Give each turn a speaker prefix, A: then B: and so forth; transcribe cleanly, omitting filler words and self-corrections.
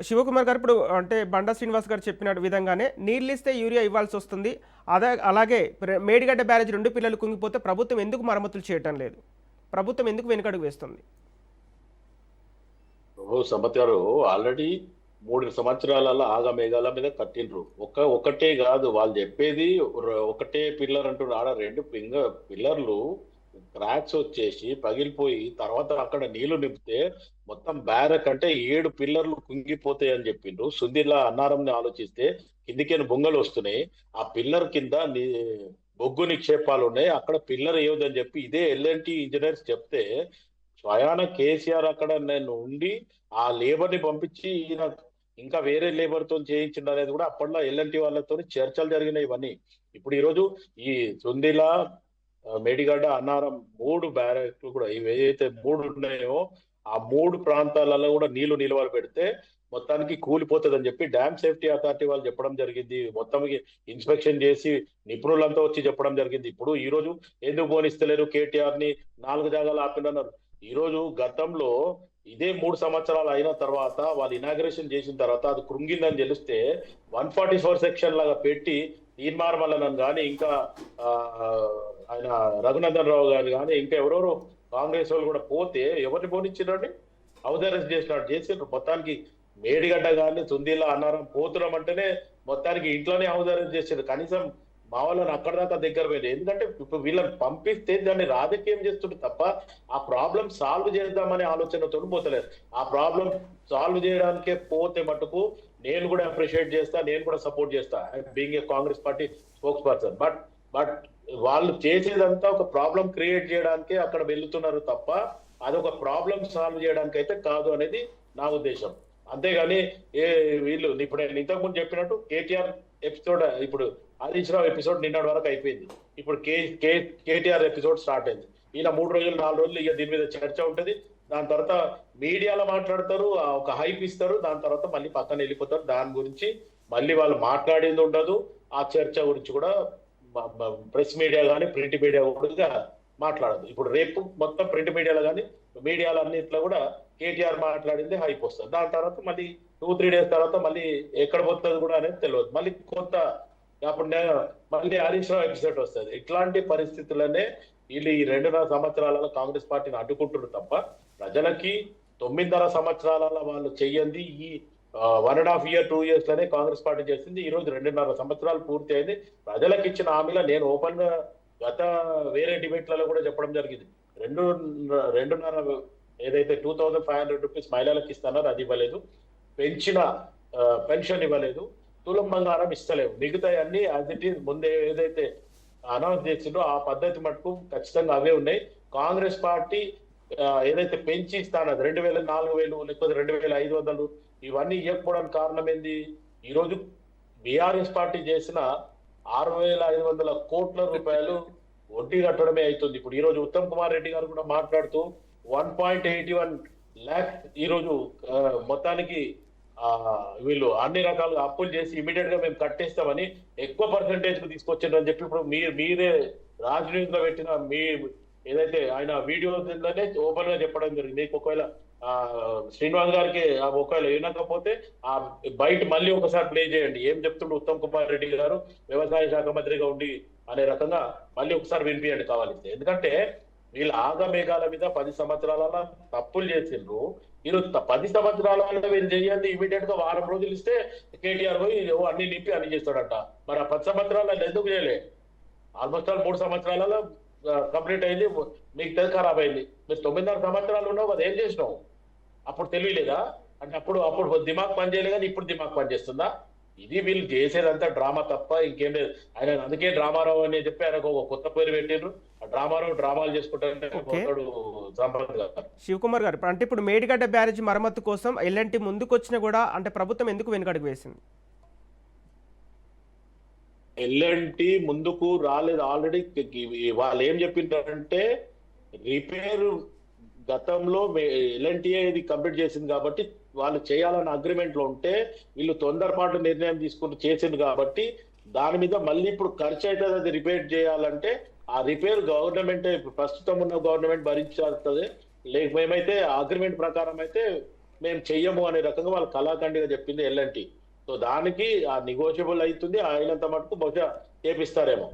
A: శివకుమార్ గారు ఇప్పుడు అంటే బండా శ్రీనివాస్ గారు చెప్పిన విధంగానే నీళ్ళు ఇస్తే యూరియా ఇవ్వాల్సి వస్తుంది. అలాగే మేడిగడ్డ బ్యారేజ్ 2 పిల్లలు కుంగిపోతే ప్రభుత్వం ఎందుకు మరమ్మతులు చేయటం లేదు? ప్రభుత్వం ఎందుకు వెనుకడుగు వేస్తుంది?
B: సంపత్ గారు ఆల్రెడీ 3 సంవత్సరాలలో ఆగమేఘాల మీద కట్టిండ్రు. ఒకటే కాదు వాళ్ళు చెప్పేది, ఒకటే పిల్లర్ అంటున్నారు. ఆడ 2 పిల్లర్లు క్రాక్స్ వచ్చేసి పగిలిపోయి తర్వాత అక్కడ నీళ్లు నింపితే మొత్తం బ్యారక్ అంటే 7 పిల్లర్లు కుంగిపోతాయి అని చెప్పిండ్రు. సుందిలా అన్నారంని ఆలోచిస్తే కిందికైన బొంగలు వస్తున్నాయి. ఆ పిల్లర్ కింద బొగ్గు నిక్షేపాలు ఉన్నాయి. అక్కడ పిల్లర్ ఏదని చెప్పి ఇదే ఎల్ఎన్టీ ఇంజనీర్స్ చెప్తే స్వయాన కేసీఆర్ అక్కడ నేను ఉండి ఆ లేబర్ ని పంపించి ఈయన ఇంకా వేరే లేబర్ తో చేయించిండు అనేది కూడా అప్పట్లో ఎల్ఎన్టీ వాళ్ళతో చర్చలు జరిగినాయి ఇవన్నీ. ఇప్పుడు ఈరోజు ఈ సుందిలా, మేడిగడ్డ, అన్నారం 3 బ్యారెక్లు కూడా ఇవి ఏదైతే 3 ఉన్నాయో ఆ 3 ప్రాంతాలలో కూడా నీళ్లు నిల్వలు పెడితే మొత్తానికి కూలిపోతుంది అని చెప్పి డ్యామ్ సేఫ్టీ అథారిటీ వాళ్ళు చెప్పడం జరిగింది. మొత్తం ఇన్స్పెక్షన్ చేసి నిపుణులంతా వచ్చి చెప్పడం జరిగింది. ఇప్పుడు ఈ రోజు ఎందుకు పోనిస్తలేరు కేటీఆర్ ని 4 జాగాలు ఆపినన్నారు. ఈ రోజు గతంలో ఇదే 3 సంవత్సరాలు అయిన తర్వాత వాళ్ళు ఇనాగ్రేషన్ చేసిన తర్వాత అది కృంగిందని తెలిస్తే 144 సెక్షన్ లాగా పెట్టి తీర్మార్మల్లనని కానీ ఇంకా ఆయన రఘునందన్ రావు గారు కానీ ఇంకా ఎవరెవరు కాంగ్రెస్ వాళ్ళు కూడా పోతే ఎవరిని పోనిచ్చినండి? హౌస్ అరెస్ట్ చేసినట్టు చేసిండ్రు. మొత్తానికి మేడిగడ్డ కానీ సుందీలా, అన్నారం పోతున్నాం అంటేనే మొత్తానికి ఇంట్లోనే హౌస్ అరెస్ట్ చేసిండ్రు. కనీసం మా వాళ్ళని అక్కడ దాకా దగ్గర పోయింది. ఎందుకంటే ఇప్పుడు వీళ్ళని పంపిస్తే దాన్ని రాజకీయం చేస్తుంటే తప్ప ఆ ప్రాబ్లం సాల్వ్ చేద్దామనే ఆలోచనతో పోతలేదు. ఆ ప్రాబ్లం సాల్వ్ చేయడానికే పోతే మటుకు నేను కూడా అప్రిషియేట్ చేస్తా, నేను కూడా సపోర్ట్ చేస్తా being a Congress party spokes person. But వాళ్ళు చేసేదంతా ఒక ప్రాబ్లం క్రియేట్ చేయడానికే అక్కడ వెళ్తున్నారు తప్ప అదొక ప్రాబ్లం సాల్వ్ చేయడానికి అయితే కాదు అనేది నా ఉద్దేశం. అంతేగాని వీళ్ళు ఇప్పుడు నేను ఇంతకుముందు చెప్పినట్టు కేటీఆర్ ఎపిసోడ్, ఇప్పుడు హరీష్ రావు ఎపిసోడ్ నిన్నటి వరకు అయిపోయింది. ఇప్పుడు కేటీఆర్ ఎపిసోడ్ స్టార్ట్ అయింది. ఈయన 3 రోజులు 4 రోజులు ఇక దీని మీద చర్చ ఉంటది. దాని తర్వాత మీడియాలో మాట్లాడతారు, ఒక హైప్ ఇస్తారు, దాని తర్వాత మళ్ళీ పక్కన వెళ్ళిపోతారు. దాని గురించి మళ్ళీ వాళ్ళు మాట్లాడింది ఉండదు. ఆ చర్చ గురించి కూడా ప్రెస్ మీడియా కానీ ప్రింట్ మీడియా కూడా మాట్లాడదు. ఇప్పుడు రేపు మొత్తం ప్రింట్ మీడియాలో కానీ మీడియాలో అన్నింటిలో కూడా కేటీఆర్ మాట్లాడింది హైప్ వస్తుంది. దాని తర్వాత మళ్ళీ 2-3 డేస్ తర్వాత మళ్ళీ ఎక్కడ పోతుంది కూడా అనేది తెలియదు. మళ్ళీ కొత్త అప్పుడు మళ్ళీ హరీష్ రావు ఎపిసోడ్ వస్తుంది. ఇట్లాంటి పరిస్థితులనే వీళ్ళు ఈ 2.5 సంవత్సరాలలో కాంగ్రెస్ పార్టీని అడ్డుకుంటున్నారు తప్ప ప్రజలకి 9.5 సంవత్సరాల వాళ్ళు చెయ్యంది ఈ 1.5 year 2 years లోనే కాంగ్రెస్ పార్టీ చేసింది. ఈ రోజు 2.5 సంవత్సరాలు పూర్తి అయింది. ప్రజలకు ఇచ్చిన హామీలో నేను ఓపెన్ గా గత వేరే డిబేట్లలో కూడా చెప్పడం జరిగింది. 2.5 ఏదైతే 2500 రూపీస్ మహిళలకు ఇస్తున్నారో అది ఇవ్వలేదు, పెంచిన పెన్షన్ ఇవ్వలేదు, తులం బంగారం ఇస్తలేవు. మిగతా అన్ని యాజ్ ఇట్ ఈస్ ముందే ఏదైతే అనౌన్స్ చేసిందో ఆ పద్ధతి మటుకు ఖచ్చితంగా అవే ఉన్నాయి. కాంగ్రెస్ పార్టీ ఏదైతే పెంచి ఇస్తానో 2,000, 4,000 లేకపోతే 2,500 ఇవన్నీ ఇవ్వకపోవడానికి కారణం ఏంది? ఈరోజు బీఆర్ఎస్ పార్టీ చేసిన 6,500 కోట్ల రూపాయలు వడ్డీ కట్టడమే అవుతుంది. ఇప్పుడు ఈ రోజు ఉత్తమ్ కుమార్ రెడ్డి గారు కూడా మాట్లాడుతూ 1.81 lakh ఈరోజు మొత్తానికి వీళ్ళు అన్ని రకాలుగా అప్పులు చేసి ఇమీడియట్ గా మేము కట్టేస్తామని ఎక్కువ పర్సెంటేజ్ కు తీసుకొచ్చిండ్రని చెప్పి ఇప్పుడు మీరే రాజ్ న్యూస్ లో పెట్టిన మీ ఏదైతే ఆయన వీడియోలోనే ఓపెన్ గా చెప్పడం జరిగింది. మీకు ఒకవేళ శ్రీనివాస్ గారికి ఒకవేళ వినకపోతే ఆ బయట మళ్ళీ ఒకసారి ప్లే చేయండి. ఏం చెప్తుండే ఉత్తమ్ కుమార్ రెడ్డి గారు వ్యవసాయ శాఖ మంత్రిగా ఉండి అనే రకంగా మళ్ళీ ఒకసారి వినిపియండి కావాలిస్తే. ఎందుకంటే వీళ్ళు ఆగమేఘాల మీద 10 సంవత్సరాల తప్పులు చేసిండ్రు. ఈరోజు 10 సంవత్సరాల వీళ్ళు చేయండి ఇమీడియట్ గా వారం రోజులు ఇస్తే కేటీఆర్ పోయి అన్ని నింపి అన్ని చేస్తాడంట. మరి ఆ 10 సంవత్సరాలు ఎందుకు చేయలే? ఆల్మోస్ట్ 3 సంవత్సరాలలో కంప్లీట్ అయింది, మీకు ఖరాబ్ అయింది. మీరు 9.5 సంవత్సరాలు ఉన్నావు కదా, ఏం చేసినావు? అప్పుడు తెలియలేదా? అంటే అప్పుడు దిమాగ్ పని చేయలేదు కానీ ఇప్పుడు దిమాగ్ పని చేస్తుందా? ఇది వీళ్ళు చేసేదంతా డ్రామా తప్ప ఇంకేం లేదు. ఆయన అందుకే డ్రామారావు అని చెప్పి ఆయనకు ఒక కొత్త పేరు పెట్టిండ్రు. ఆ డ్రామారావు డ్రామాలు చేసుకుంటారంటే
A: శివకుమార్ గారు అంటే ఇప్పుడు మేడిగడ్డ బ్యారేజ్ మరమ్మతు కోసం ఎల్ఎన్టీ ముందుకు వచ్చినా కూడా అంటే ప్రభుత్వం ఎందుకు వెనుకడుగు వేసింది?
B: ఎల్ఎన్టీ ముందుకు రాలేదు. ఆల్రెడీ వాళ్ళు ఏం చెప్పింటారంటే రిపేర్ గతంలో ఎల్ఎన్టీఏ ఇది కంప్లీట్ చేసింది కాబట్టి వాళ్ళు చేయాలన్న అగ్రిమెంట్ లో ఉంటే వీళ్ళు తొందరపాటు నిర్ణయం తీసుకుని చేసింది కాబట్టి దాని మీద మళ్ళీ ఇప్పుడు ఖర్చు అవుతుంది. అది రిపేర్ చేయాలంటే ఆ రిపేర్ గవర్నమెంట్ ప్రస్తుతం ఉన్న గవర్నమెంట్ భరించాల్సిందే. మేమైతే అగ్రిమెంట్ ప్రకారం అయితే మేము చెయ్యము అనే రకంగా వాళ్ళు కళాఖండిగా చెప్పింది ఎల్ఎన్టీ. సో దానికి ఆ నెగోషియబుల్ అవుతుంది, అయినంత మటుకు బహుశా చేపిస్తారేమో.